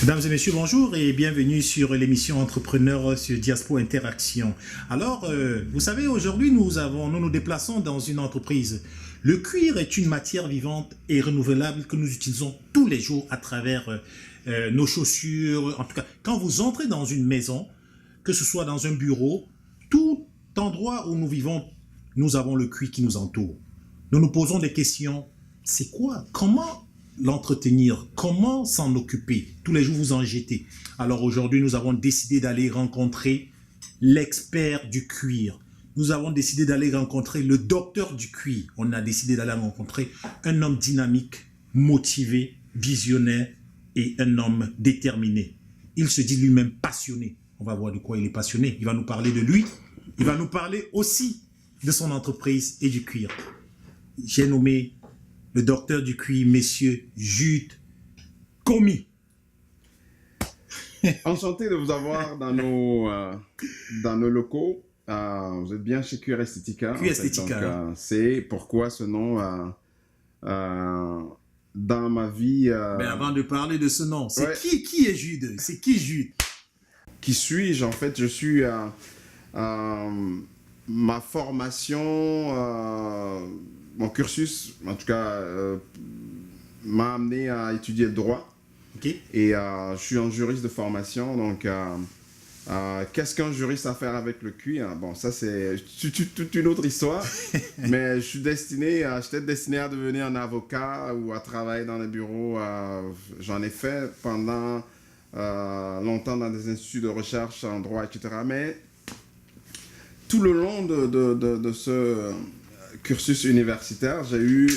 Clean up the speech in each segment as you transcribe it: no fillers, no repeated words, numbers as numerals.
Mesdames et messieurs, bonjour et bienvenue sur l'émission Entrepreneurs sur Diaspo Interaction. Alors, vous savez, aujourd'hui, nous nous déplaçons dans une entreprise. Le cuir est une matière vivante et renouvelable que nous utilisons tous les jours à travers nos chaussures. En tout cas, quand vous entrez dans une maison, que ce soit dans un bureau, tout endroit où nous vivons, nous avons le cuir qui nous entoure. Nous nous posons des questions. C'est quoi? Comment l'entretenir? Comment s'en occuper? Tous les jours, vous en jetez. Alors aujourd'hui, nous avons décidé d'aller rencontrer l'expert du cuir. Nous avons décidé d'aller rencontrer le docteur du cuir. On a décidé d'aller rencontrer un homme dynamique, motivé, visionnaire et un homme déterminé. Il se dit lui-même passionné. On va voir de quoi il est passionné. Il va nous parler de lui. Il va nous parler aussi de son entreprise et du cuir. J'ai nommé le docteur du cuir, messieurs Jude Komi. Enchanté de vous avoir dans nos locaux. Vous êtes bien chez Cuir Estetica. Cuir Estetica. C'est pourquoi ce nom dans ma vie. Mais avant de parler de ce nom, c'est ouais. qui est Jude? C'est qui Jude? Qui suis-je? En fait, je suis ma formation, mon cursus, en tout cas, m'a amené à étudier le droit. Okay. Et je suis un juriste de formation, donc qu'est-ce qu'un juriste a à faire avec le cuir? Bon, ça c'est toute une autre histoire, mais j'étais destiné à devenir un avocat ou à travailler dans les bureaux. J'en ai fait pendant longtemps dans des instituts de recherche en droit, etc. Mais tout le long de ce cursus universitaire, j'ai eu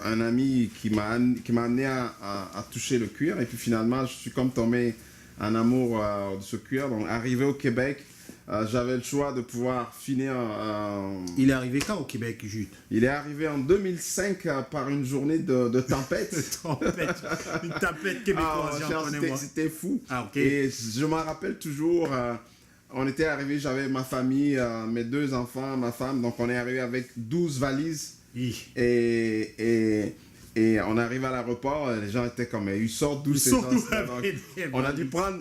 un ami qui m'a amené à toucher le cuir, et puis finalement je suis comme tombé en amour de ce cuir. Donc arrivé au Québec, j'avais le choix de pouvoir finir. Il est arrivé quand au Québec, Jude? Il est arrivé en 2005 par une journée de tempête. Une tempête québécoise, c'était fou. Ah, ok. Et je m'en rappelle toujours. On était arrivé, j'avais ma famille, mes 2 enfants, ma femme, donc on est arrivé avec 12 valises. Et on arrive à l'aéroport, les gens étaient comme, ils sortent d'où ces gens? On a dû prendre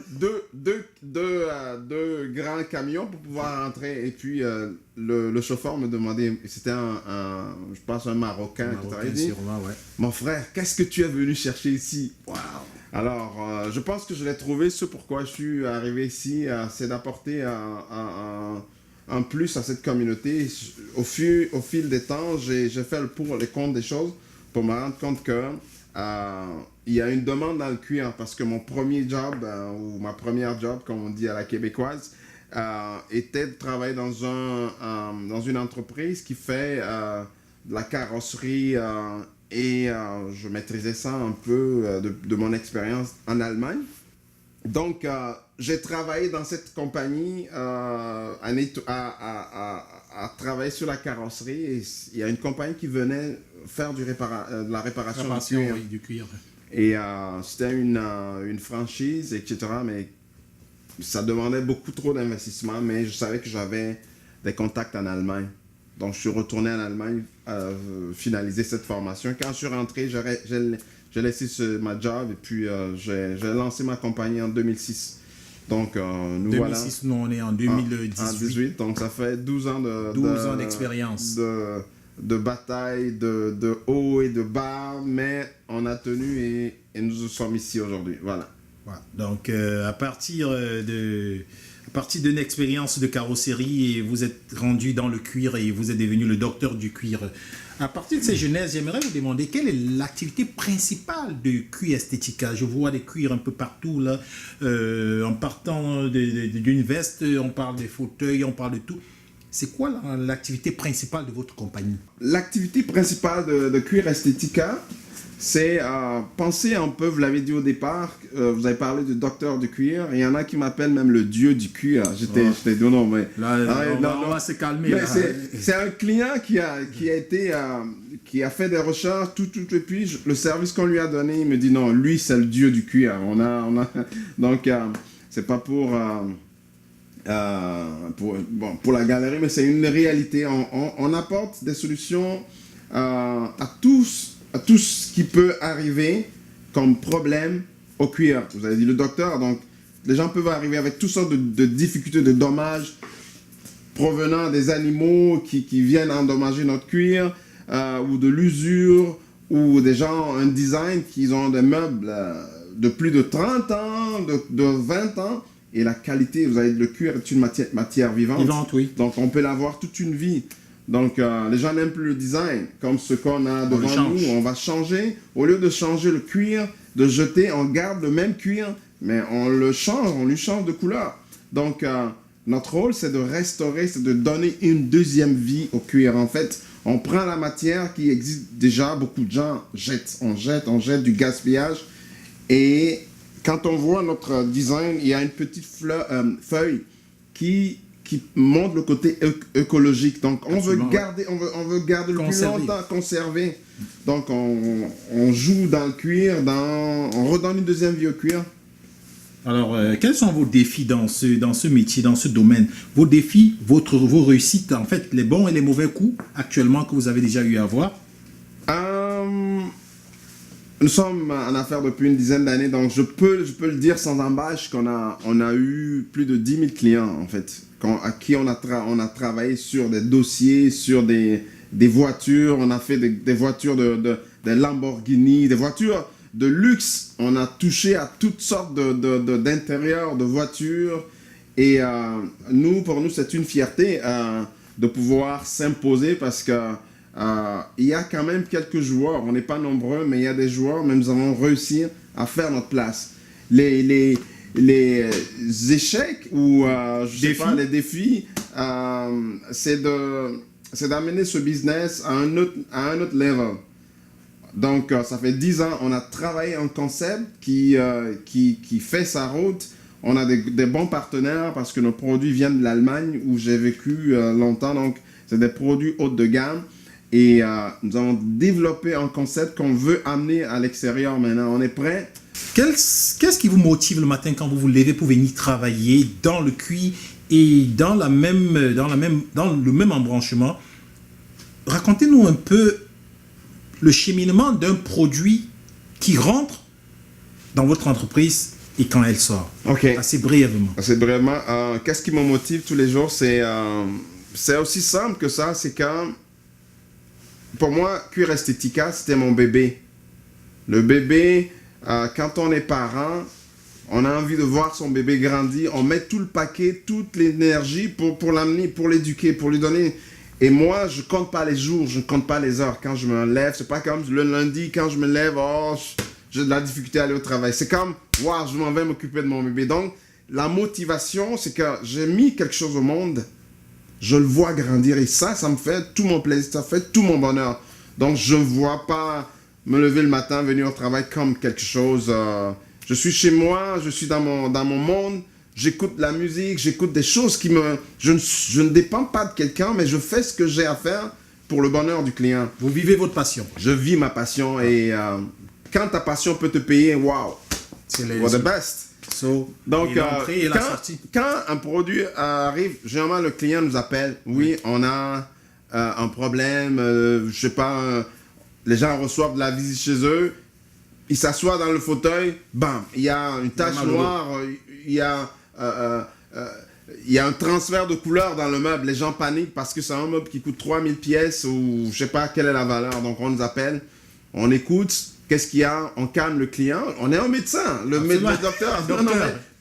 deux grands camions pour pouvoir rentrer. Et puis le chauffeur me demandait, c'était je pense un Marocain, Marocain, dit, sûrement, ouais. mon frère, qu'est-ce que tu es venu chercher ici? Wow. Alors, je pense que je l'ai trouvé, ce pourquoi je suis arrivé ici, c'est d'apporter un plus à cette communauté. Au fil des temps, j'ai fait le pour et le contre des choses pour me rendre compte que il y a une demande dans le cuir, parce que mon premier job, ou ma première job, comme on dit à la québécoise, était de travailler dans une entreprise qui fait de la carrosserie, et je maîtrisais ça un peu de mon expérience en Allemagne. Donc, j'ai travaillé dans cette compagnie à travailler sur la carrosserie. Et il y a une compagnie qui venait faire de la réparation du cuir. Et c'était une franchise, etc. Mais ça demandait beaucoup trop d'investissement. Mais je savais que j'avais des contacts en Allemagne. Donc, je suis retourné en Allemagne finaliser cette formation. Quand je suis rentré, j'ai laissé ma job et puis j'ai lancé ma compagnie en 2006. Donc, nous 2006, voilà. Nous, on est en 2018. En 2018, donc ça fait 12 ans 12 ans d'expérience. De bataille, de haut et de bas, mais on a tenu et nous sommes ici aujourd'hui. Voilà. Donc, à partir d'une expérience de carrosserie, et vous êtes rendu dans le cuir et vous êtes devenu le docteur du cuir. À partir de ces genèses, j'aimerais vous demander quelle est l'activité principale de Cuir Estetica. Je vois des cuirs un peu partout là. En partant d'une veste, on parle des fauteuils, on parle de tout. C'est quoi l'activité principale de votre compagnie? L'activité principale de Cuir Estetica, c'est penser un peu, vous l'avez dit au départ, vous avez parlé du docteur du cuir, il y en a qui m'appellent même le dieu du cuir. J'étais dit non, mais... On va se calmer. C'est un client qui a fait des recherches, et puis le service qu'on lui a donné, il me dit non, lui c'est le dieu du cuir. Donc, c'est pas pour la galerie, mais c'est une réalité. On apporte des solutions à tout ce qui peut arriver comme problème au cuir. Vous avez dit le docteur, donc les gens peuvent arriver avec toutes sortes de difficultés, de dommages provenant des animaux qui viennent endommager notre cuir, ou de l'usure, ou des gens ont un design qui ont des meubles de plus de 30 ans, de 20 ans, et la qualité, vous avez le cuir est une matière vivante. Vivante, oui. Donc on peut l'avoir toute une vie. Donc les gens n'aiment plus le design, comme ce qu'on a devant nous, on va changer. Au lieu de changer le cuir, de jeter, on garde le même cuir, mais on le change, on lui change de couleur. Donc notre rôle, c'est de restaurer, c'est de donner une deuxième vie au cuir. En fait, on prend la matière qui existe déjà, beaucoup de gens jettent, on jette du gaspillage. Et quand on voit notre design, il y a une petite feuille qui montre le côté écologique. Donc on veut garder, on veut garder le plus longtemps, conserver. Donc on joue dans le cuir, on redonne une deuxième vie au cuir. Alors, quels sont vos défis dans ce métier, dans ce domaine? Vos défis, vos réussites, en fait, les bons et les mauvais coups actuellement que vous avez déjà eu à voir? Nous sommes en affaires depuis une dizaine d'années, donc je peux le dire sans embâche qu'on a eu plus de 10 000 clients, en fait, à qui on a travaillé sur des dossiers, sur des voitures. On a fait des voitures des Lamborghini, des voitures de luxe. On a touché à toutes sortes d'intérieurs, de voitures. Et pour nous, c'est une fierté de pouvoir s'imposer parce que il y a quand même quelques joueurs. On n'est pas nombreux, mais il y a des joueurs, mais nous avons réussi à faire notre place. Les échecs ou les défis, c'est d'amener ce business à un autre level. Donc, ça fait 10 ans, on a travaillé un concept qui fait sa route. On a des bons partenaires parce que nos produits viennent de l'Allemagne où j'ai vécu longtemps. Donc, c'est des produits haut de gamme. Et nous avons développé un concept qu'on veut amener à l'extérieur maintenant. On est prêt. Qu'est-ce qui vous motive le matin quand vous vous levez pour venir travailler dans le cuir et dans le même embranchement? Racontez-nous un peu le cheminement d'un produit qui rentre dans votre entreprise et quand elle sort. Ok. Assez brièvement. Assez brièvement. Qu'est-ce qui me motive tous les jours? C'est aussi simple que ça. C'est quand, pour moi, Cuir Estetica, c'était mon bébé. Le bébé, quand on est parent, on a envie de voir son bébé grandir. On met tout le paquet, toute l'énergie pour l'amener, pour l'éduquer, pour lui donner. Et moi, je compte pas les jours, je ne compte pas les heures. Quand je me lève, c'est pas comme le lundi, quand je me lève, j'ai de la difficulté à aller au travail. C'est comme, wow, je m'en vais m'occuper de mon bébé. Donc, la motivation, c'est que j'ai mis quelque chose au monde, je le vois grandir. Et ça me fait tout mon plaisir, ça fait tout mon bonheur. Donc, je ne vois pas me lever le matin, venir au travail comme quelque chose. Je suis chez moi, je suis dans mon monde. J'écoute la musique, j'écoute des choses qui me... Je ne dépends pas de quelqu'un, mais je fais ce que j'ai à faire pour le bonheur du client. Vous vivez votre passion. Je vis ma passion et quand ta passion peut te payer, wow, c'est the best. Donc, quand un produit arrive, généralement le client nous appelle. Oui, on a un problème, je sais pas, les gens reçoivent de la visite chez eux, ils s'assoient dans le fauteuil, bam, il y a une tache noire, il y a un transfert de couleur dans le meuble. Les gens paniquent parce que c'est un meuble qui coûte 3000 pièces ou je sais pas quelle est la valeur. Donc on nous appelle, on écoute, qu'est-ce qu'il y a, on calme le client. On est un médecin, le docteur. Non,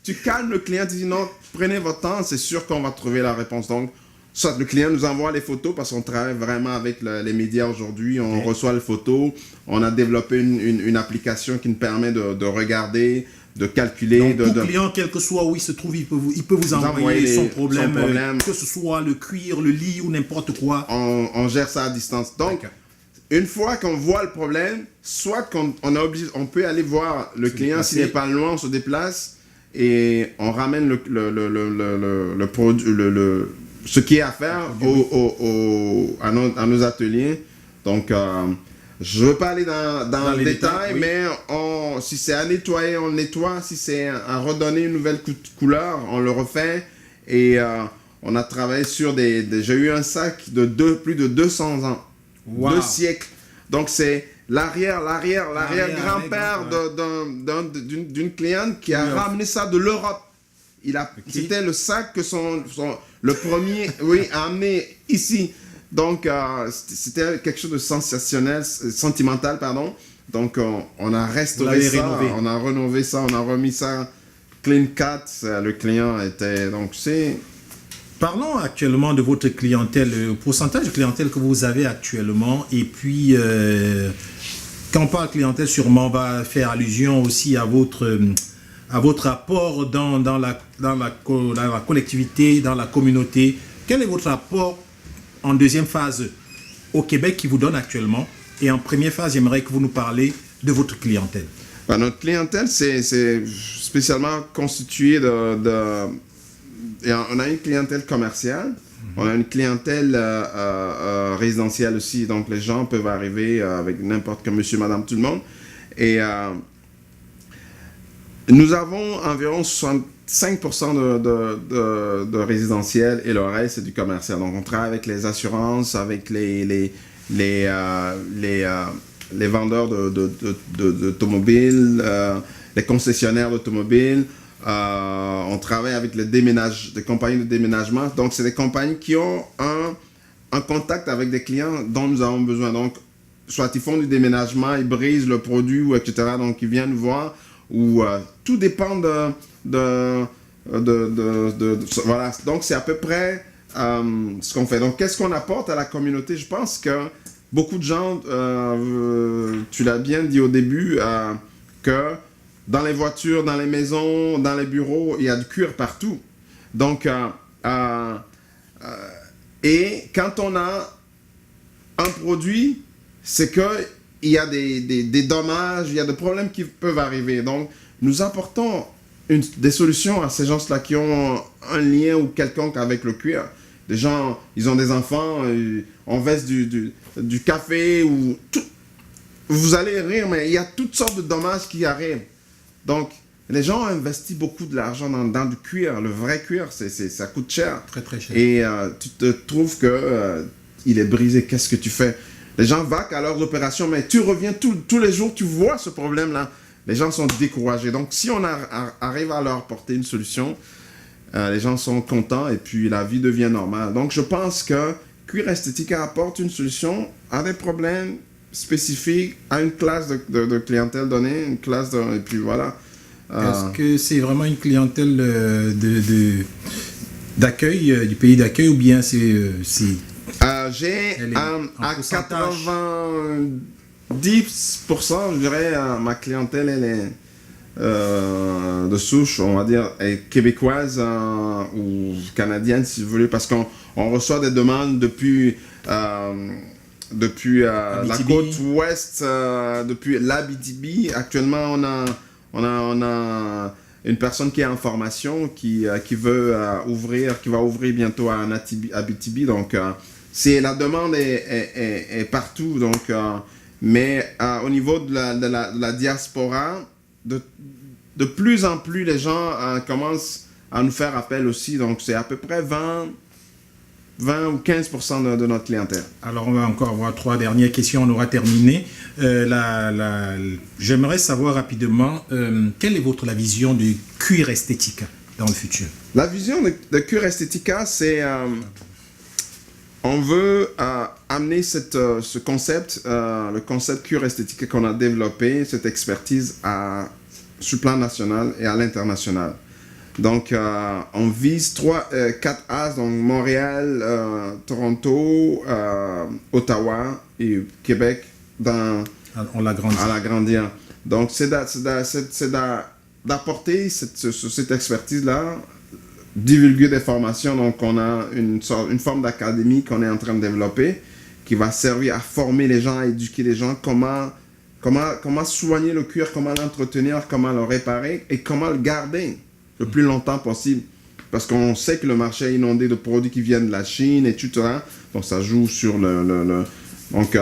tu calmes le client, tu dis non, prenez votre temps, c'est sûr qu'on va trouver la réponse. Donc, soit le client nous envoie les photos parce qu'on travaille vraiment avec les médias aujourd'hui. On reçoit les photos. On a développé une application qui nous permet de regarder, de calculer. Donc, tout client, quel que soit où il se trouve, il peut vous envoyer son problème, que ce soit le cuir, le lit ou n'importe quoi. On gère ça à distance. Donc, une fois qu'on voit le problème, soit on peut aller voir le client s'il n'est pas loin, on se déplace et on ramène le produit, ce qui est à faire à nos ateliers. Donc, je ne veux pas aller dans le détail, oui. Mais si c'est à nettoyer, on le nettoie. Si c'est à redonner une nouvelle couleur, on le refait. Et on a travaillé sur j'ai eu un sac de plus de 200 ans. Wow. 2 siècles. Donc, c'est l'arrière-grand-père d'une cliente qui a ramené ça de l'Europe. C'était le sac que le premier a amené ici. Donc, c'était quelque chose de sentimental, pardon. Donc, on a restauré ça, on a rénové ça, on a remis ça clean cut. Le client était... Donc, c'est... Parlons actuellement de votre clientèle, le pourcentage de clientèle que vous avez actuellement. Et puis, quand on parle de clientèle, sûrement, on va faire allusion aussi à votre apport dans la collectivité, dans la communauté. Quel est votre apport en deuxième phase au Québec qui vous donne actuellement? Et en première phase, j'aimerais que vous nous parlez de votre clientèle. Notre clientèle, c'est spécialement constitué on a une clientèle commerciale, on a une clientèle résidentielle aussi. Donc, les gens peuvent arriver avec n'importe quel monsieur, madame, tout le monde. Et nous avons environ 65% de résidentiel et le reste, c'est du commercial. Donc, on travaille avec les assurances, avec les vendeurs d'automobiles, les concessionnaires d'automobiles. On travaille avec des compagnies de déménagement. Donc, c'est des compagnies qui ont un contact avec des clients dont nous avons besoin. Donc, soit ils font du déménagement, ils brisent le produit, ou etc. Donc, ils viennent voir. Tout dépend voilà. Donc, c'est à peu près ce qu'on fait. Donc, qu'est-ce qu'on apporte à la communauté? Je pense que beaucoup de gens, tu l'as bien dit au début, que dans les voitures, dans les maisons, dans les bureaux, il y a du cuir partout. Donc, et quand on a un produit, c'est qu'il y a des dommages, il y a des problèmes qui peuvent arriver. Donc, nous apportons des solutions à ces gens-là qui ont un lien ou quelconque avec le cuir. Des gens, ils ont des enfants, on verse du café ou tout. Vous allez rire, mais il y a toutes sortes de dommages qui arrivent. Donc, les gens ont investi beaucoup de l'argent dans du cuir. Le vrai cuir, ça coûte cher. Très, très cher. Et tu te trouves qu'il est brisé. Qu'est-ce que tu fais? Les gens vaquent à leurs opérations, mais tu reviens tous les jours, tu vois ce problème-là. Les gens sont découragés. Donc, si on arrive à leur apporter une solution, les gens sont contents et puis la vie devient normale. Donc, je pense que Cuir Estetica apporte une solution à des problèmes spécifique à une classe de clientèle donnée, et puis voilà. Est-ce que c'est vraiment une clientèle d'accueil, du pays d'accueil, ou bien c'est j'ai à 90%, je dirais, ma clientèle, elle est de souche, on va dire, est québécoise ou canadienne, si vous voulez, parce qu'on reçoit des demandes depuis la côte ouest, depuis l'Abitibi. Actuellement, on a une personne qui est en formation, qui va ouvrir bientôt à Abitibi. Donc, la demande est partout. Donc, mais au niveau de la diaspora, de plus en plus, les gens commencent à nous faire appel aussi. Donc, c'est à peu près 20 ou 15% de notre clientèle. Alors, on va encore avoir 3 dernières questions, on aura terminé. J'aimerais savoir rapidement, quelle est la vision du Cuir Estetica dans le futur? La vision de Cuir Estetica, c'est... on veut amener ce concept, le concept Cuir Estetica qu'on a développé, cette expertise sur le plan national et à l'international. Donc, on vise 4 As, donc Montréal, Toronto, Ottawa et Québec à l'agrandir. Donc, c'est d'apporter cette expertise-là, divulguer des formations. Donc, on a une forme d'académie qu'on est en train de développer qui va servir à former les gens, à éduquer les gens, comment soigner le cuir, comment l'entretenir, comment le réparer et comment le garder le plus longtemps possible. Parce qu'on sait que le marché est inondé de produits qui viennent de la Chine, etc. Donc, ça joue sur Donc,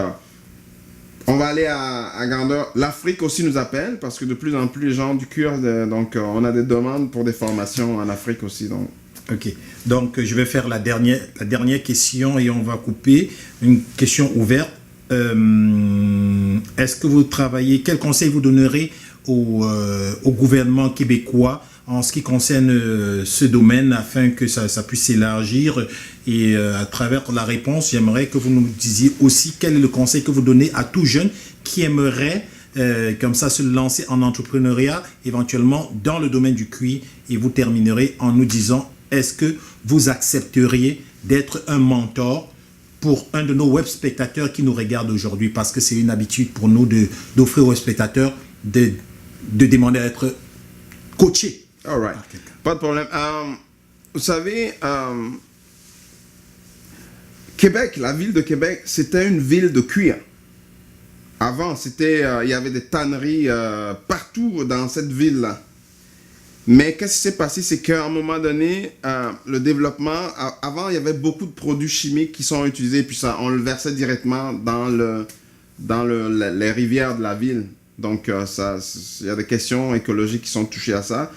on va aller à grandeur. L'Afrique aussi nous appelle parce que de plus en plus les gens du cuir, donc on a des demandes pour des formations en Afrique aussi. Donc. Ok, donc je vais faire la dernière question et on va couper. Une question ouverte. est-ce que vous travaillez, quel conseil vous donnerez au gouvernement québécois en ce qui concerne ce domaine afin que ça puisse s'élargir? Et à travers la réponse, j'aimerais que vous nous disiez aussi quel est le conseil que vous donnez à tout jeune qui aimerait comme ça se lancer en entrepreneuriat, éventuellement dans le domaine du cuir. Et vous terminerez en nous disant, est-ce que vous accepteriez d'être un mentor pour un de nos web spectateurs qui nous regardent aujourd'hui, parce que c'est une habitude pour nous d'offrir aux spectateurs de demander à être coaché. All right. Pas de problème. Vous savez, Québec, la ville de Québec, c'était une ville de cuir. Avant, il y avait des tanneries partout dans cette ville-là. Mais qu'est-ce qui s'est passé, c'est qu'à un moment donné, le développement, avant, il y avait beaucoup de produits chimiques qui sont utilisés, puis ça, on le versait directement dans les rivières de la ville. Donc, il y a des questions écologiques qui sont touchées à ça.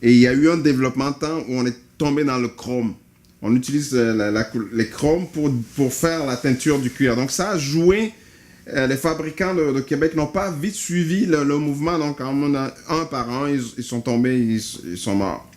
Et il y a eu un développement de temps où on est tombé dans le chrome. On utilise les chromes pour faire la teinture du cuir. Donc, ça a joué. Les fabricants de Québec n'ont pas vite suivi le mouvement, donc un par un, ils sont tombés, ils sont morts.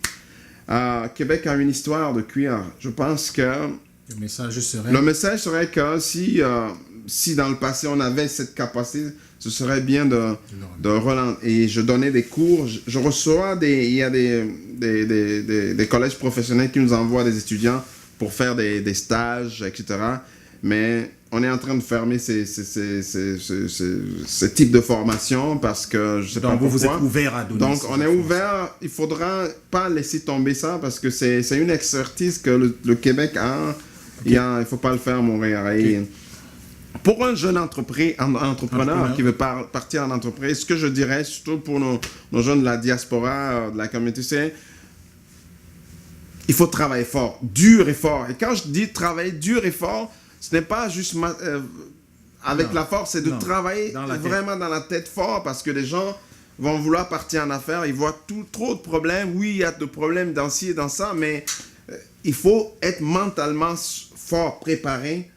Québec a une histoire de cuir. Je pense que le message serait que si dans le passé on avait cette capacité, ce serait bien de relancer. Et je donnais des cours, je reçois il y a des collèges professionnels qui nous envoient des étudiants pour faire des stages, etc. Mais on est en train de fermer ces types de formations parce que je sais pas pourquoi. Vous êtes ouvert à donner. Donc, on est ouvert. Il faudra pas laisser tomber ça parce que c'est une expertise que le Québec a. Okay. Il faut pas le faire mourir. Okay. Pour un jeune entrepreneur qui veut partir en entreprise, ce que je dirais, surtout pour nos jeunes de la diaspora, de la communauté, c'est il faut travailler fort, dur et fort. Et quand je dis travailler dur et fort, ce n'est pas juste avec la force, c'est de travailler vraiment dans la tête fort parce que les gens vont vouloir partir en affaires, ils voient trop de problèmes. Oui, il y a de problèmes dans ci et dans ça, mais il faut être mentalement fort, préparé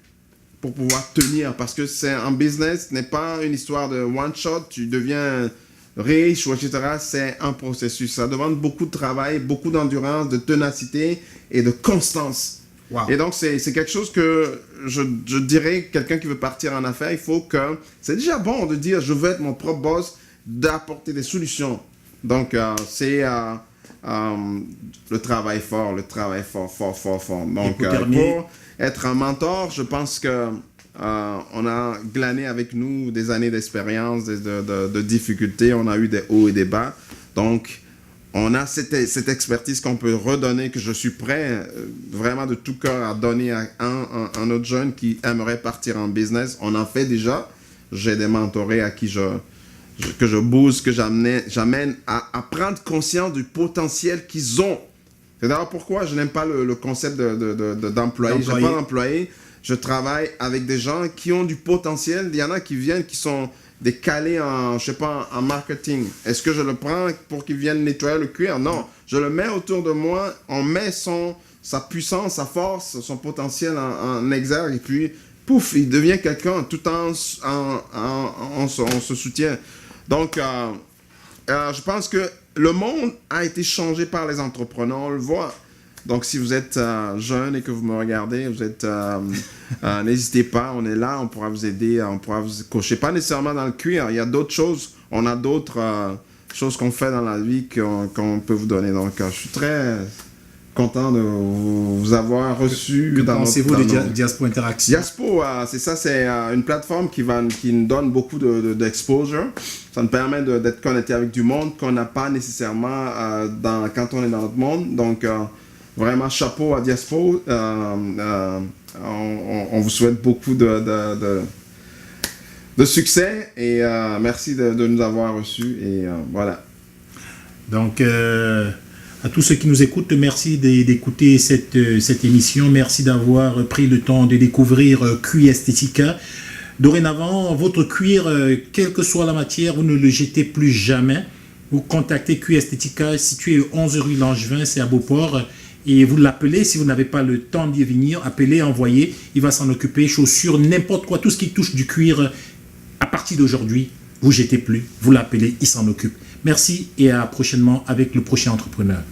pour pouvoir tenir parce que c'est un business, ce n'est pas une histoire de one shot, tu deviens riche ou etc. C'est un processus. Ça demande beaucoup de travail, beaucoup d'endurance, de ténacité et de constance. Wow. Et donc, c'est quelque chose que je dirais, quelqu'un qui veut partir en affaires, il faut que... C'est déjà bon de dire, je veux être mon propre boss, d'apporter des solutions. Donc, c'est le travail fort, fort. Donc, pour être un mentor, je pense que on a glané avec nous des années d'expérience, de difficultés, on a eu des hauts et des bas. Donc, on a cette expertise qu'on peut redonner, que je suis prêt vraiment de tout cœur à donner à un autre jeune qui aimerait partir en business. On en fait déjà. J'ai des mentorés à qui que je booste, que j'amène à prendre conscience du potentiel qu'ils ont. C'est d'ailleurs pourquoi je n'aime pas le concept d'employé. Je n'aime pas d'employé. Je travaille avec des gens qui ont du potentiel. Il y en a qui viennent, qui sont des calés en marketing. Est-ce que je le prends pour qu'ils viennent nettoyer le cuir? Non. Je le mets autour de moi, on met sa puissance, sa force, son potentiel en exergue et puis, pouf, il devient quelqu'un tout on se soutient. Donc, je pense que le monde a été changé par les entrepreneurs, on le voit. Donc, si vous êtes jeune et que vous me regardez, n'hésitez pas, on est là, on pourra vous aider, on pourra vous coacher. Pas nécessairement dans le cuir, il y a d'autres choses, on a d'autres choses qu'on fait dans la vie qu'on peut vous donner. Donc, je suis très content de vous avoir reçu. Que pensez-vous de Diaspo Interaction? Diaspo, c'est ça, c'est une plateforme qui nous donne beaucoup d'exposure. Ça nous permet d'être connecté avec du monde qu'on n'a pas nécessairement quand on est dans notre monde. Donc, vraiment, chapeau à Diaspo. On vous souhaite beaucoup de succès et merci de nous avoir reçus. Et voilà. Donc, à tous ceux qui nous écoutent, merci d'écouter cette émission. Merci d'avoir pris le temps de découvrir Cuir Estetica. Dorénavant, votre cuir, quelle que soit la matière, vous ne le jetez plus jamais. Vous contactez Cuir Estetica, situé au 11 rue Langevin, c'est à Beauport. Et vous l'appelez, si vous n'avez pas le temps d'y venir, appelez, envoyez, il va s'en occuper, chaussures, n'importe quoi, tout ce qui touche du cuir, à partir d'aujourd'hui, vous jetez plus, vous l'appelez, il s'en occupe. Merci et à prochainement avec le prochain entrepreneur.